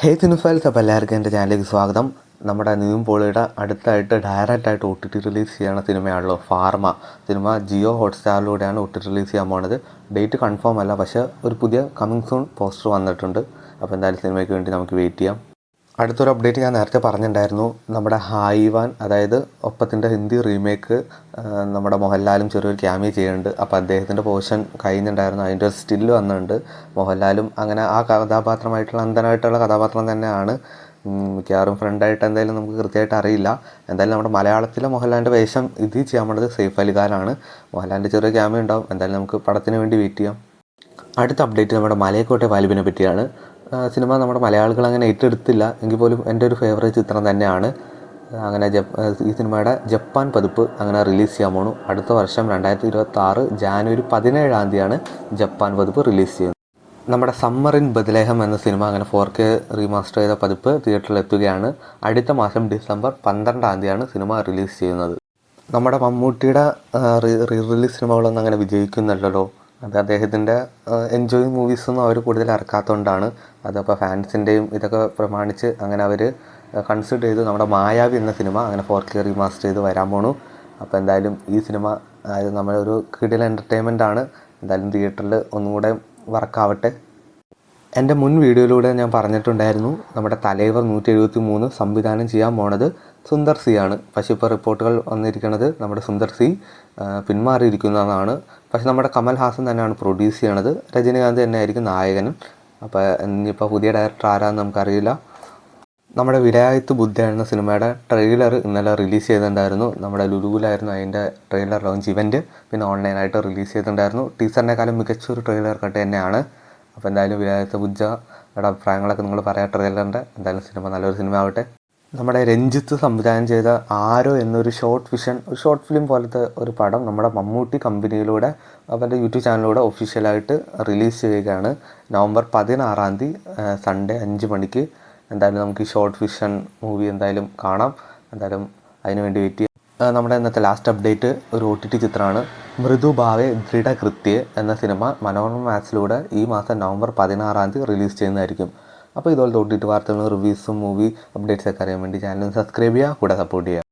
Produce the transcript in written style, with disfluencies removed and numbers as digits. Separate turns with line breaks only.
ഹേ സിനിഫൈൽസ്, അപ്പോൾ എല്ലാവർക്കും എൻ്റെ ചാനലിലേക്ക് സ്വാഗതം. നമ്മുടെ നിവിൻ പോളിയുടെ അടുത്തായിട്ട് ഡയറക്റ്റായിട്ട് ഒ ടി ടി റിലീസ് ചെയ്യുന്ന സിനിമയാണല്ലോ ഫാർമ. സിനിമ ജിയോ ഹോട്ട്സ്റ്റാറിലൂടെയാണ് ഒ ടി ടി റിലീസ് ചെയ്യാൻ പോണത്. ഡേറ്റ് കൺഫേം അല്ല, പക്ഷേ ഒരു പുതിയ കമ്മിങ് സൂൺ പോസ്റ്റർ വന്നിട്ടുണ്ട്. അപ്പോൾ എന്തായാലും സിനിമയ്ക്ക് വേണ്ടി നമുക്ക് വെയിറ്റ് ചെയ്യാം. അടുത്തൊരു അപ്ഡേറ്റ് ഞാൻ നേരത്തെ പറഞ്ഞിട്ടുണ്ടായിരുന്നു. നമ്മുടെ ഹായിവാൻ, അതായത് ഒപ്പത്തിൻ്റെ ഹിന്ദി റീമേക്ക്, നമ്മുടെ മോഹൻലാലും ചെറിയൊരു ക്യാമിയോ ചെയ്യുന്നുണ്ട്. അപ്പോൾ അദ്ദേഹത്തിൻ്റെ പോർഷൻ കഴിഞ്ഞിട്ടുണ്ടായിരുന്നു, അതിൻ്റെ ഒരു സ്റ്റില്ല് വന്നിട്ടുണ്ട്. മോഹൻലാലും അങ്ങനെ ആ കഥാപാത്രമായിട്ടുള്ള അന്ധനായിട്ടുള്ള കഥാപാത്രം തന്നെയാണ്. മിക്കവാറും ഫ്രണ്ടായിട്ട് എന്തായാലും നമുക്ക് കൃത്യമായിട്ട് അറിയില്ല. എന്തായാലും നമ്മുടെ മലയാളത്തിലെ മോഹൻലാലിൻ്റെ വേഷം ഇത് ചെയ്യാൻ വേണ്ടത് സെയ്ഫ് അലി ഖാനാണ്. മോഹൻലാലിൻ്റെ ചെറിയ ക്യാമിയോ ഉണ്ടാവും. എന്തായാലും നമുക്ക് പടത്തിന് വേണ്ടി വെയിറ്റ് ചെയ്യാം. അടുത്ത അപ്ഡേറ്റ് നമ്മുടെ മലയക്കോട്ടെ വാലിബിനെ പറ്റിയാണ്. സിനിമ നമ്മുടെ മലയാളികൾ അങ്ങനെ ഏറ്റെടുത്തില്ല എങ്കിൽ പോലും എൻ്റെ ഒരു ഫേവറേറ്റ് ചിത്രം തന്നെയാണ്. അങ്ങനെ ഈ സിനിമയുടെ ജപ്പാൻ പതിപ്പ് അങ്ങനെ റിലീസ് ചെയ്യാൻ പോണു. അടുത്ത വർഷം 2026 ജാനുവരി 17 ജപ്പാൻ പതിപ്പ് റിലീസ് ചെയ്യുന്നു. നമ്മുടെ സമ്മർ ഇൻ ബദലേഹം എന്ന സിനിമ അങ്ങനെ 4K റീമാസ്റ്റർ ചെയ്ത പതിപ്പ് തിയേറ്ററിൽ എത്തുകയാണ്. അടുത്ത മാസം ഡിസംബർ 12 സിനിമ റിലീസ് ചെയ്യുന്നത്. നമ്മുടെ മമ്മൂട്ടിയുടെ റിലീസ് സിനിമകളൊന്നും അങ്ങനെ വിജയിക്കുന്നില്ലല്ലോ. അത് അദ്ദേഹത്തിൻ്റെ എൻജോയിങ് മൂവീസൊന്നും അവർ കൂടുതൽ ഇറക്കാത്തതുകൊണ്ടാണ്. അതപ്പോൾ ഫാൻസിൻ്റെയും ഇതൊക്കെ പ്രമാണിച്ച് അങ്ങനെ അവർ കൺസിഡർ ചെയ്ത് നമ്മുടെ മായാവി എന്ന സിനിമ അങ്ങനെ 4K റീമാസ്റ്റർ ചെയ്ത് വരാൻ പോണു. അപ്പോൾ എന്തായാലും ഈ സിനിമ അതായത് നമ്മളൊരു കിടിലൻ എൻ്റർടൈൻമെൻ്റ് ആണ്. എന്തായാലും തിയേറ്ററിൽ ഒന്നും കൂടെ വർക്കാവട്ടെ. എൻ്റെ മുൻ വീഡിയോയിലൂടെ ഞാൻ പറഞ്ഞിട്ടുണ്ടായിരുന്നു, നമ്മുടെ തലൈവർ 173 സംവിധാനം ചെയ്യാൻ പോണത് സുന്ദർ സി ആണ്. പക്ഷേ ഇപ്പോൾ റിപ്പോർട്ടുകൾ വന്നിരിക്കുന്നത് നമ്മുടെ സുന്ദർ സി പിന്മാറിയിരിക്കുന്നതാണ്. പക്ഷേ നമ്മുടെ കമൽ ഹാസൻ തന്നെയാണ് പ്രൊഡ്യൂസ് ചെയ്യണത്. രജനീകാന്ത് തന്നെ ആയിരിക്കും നായകനും. അപ്പോൾ ഇനിയിപ്പോൾ പുതിയ ഡയറക്ടർ ആരാന്ന് നമുക്കറിയില്ല. നമ്മുടെ വിലായത്ത് ബുദ്ധ എന്ന സിനിമയുടെ ട്രെയിലർ ഇന്നലെ റിലീസ് ചെയ്തിട്ടുണ്ടായിരുന്നു. നമ്മുടെ ലുലുവിലായിരുന്നു അതിൻ്റെ ട്രെയിലർ ലോഞ്ച് ഇവൻറ്റ്. പിന്നെ ഓൺലൈനായിട്ട് റിലീസ് ചെയ്തിട്ടുണ്ടായിരുന്നു. ടീസറിനേക്കാളും മികച്ചൊരു ട്രെയിലർ കട്ട് തന്നെയാണ്. അപ്പോൾ എന്തായാലും വിലായത്ത് ബുദ്ധയുടെ അഭിപ്രായങ്ങളൊക്കെ നിങ്ങൾ പറയാം ട്രെയിലറിൻ്റെ. എന്തായാലും സിനിമ നല്ലൊരു സിനിമ ആവട്ടെ. നമ്മുടെ രഞ്ജിത്ത് സംവിധാനം ചെയ്ത ആരോ എന്നൊരു ഷോർട്ട് ഫിലിം പോലത്തെ ഒരു പടം നമ്മുടെ മമ്മൂട്ടി കമ്പനിയിലൂടെ അവരുടെ യൂട്യൂബ് ചാനലിലൂടെ ഒഫീഷ്യലായിട്ട് റിലീസ് ചെയ്യുകയാണ്. നവംബർ 16 സൺഡേ 5 മണിക്ക്. എന്തായാലും നമുക്ക് ഈ ഷോർട്ട് ഫിഷൻ മൂവി എന്തായാലും കാണാം. എന്തായാലും അതിന് വേണ്ടി വെയിറ്റ് ചെയ്യാം. നമ്മുടെ ഇന്നത്തെ ലാസ്റ്റ് അപ്ഡേറ്റ് ഒരു OTT ചിത്രമാണ്. മൃദുഭാവെ ദൃഢകൃത്യ എന്ന സിനിമ മനോരമ മാക്സിലൂടെ ഈ മാസം നവംബർ 16 റിലീസ് ചെയ്യുന്നതായിരിക്കും. അപ്പോൾ ഇതുപോലത്തെ OTT വാർത്തകളും റിവ്യൂസും മൂവി അപ്ഡേറ്റ്സൊക്കെ അറിയാൻ വേണ്ടി ചാനൽ സബ്സ്ക്രൈബ് ചെയ്യുക, കൂടെ സപ്പോർട്ട് ചെയ്യുക.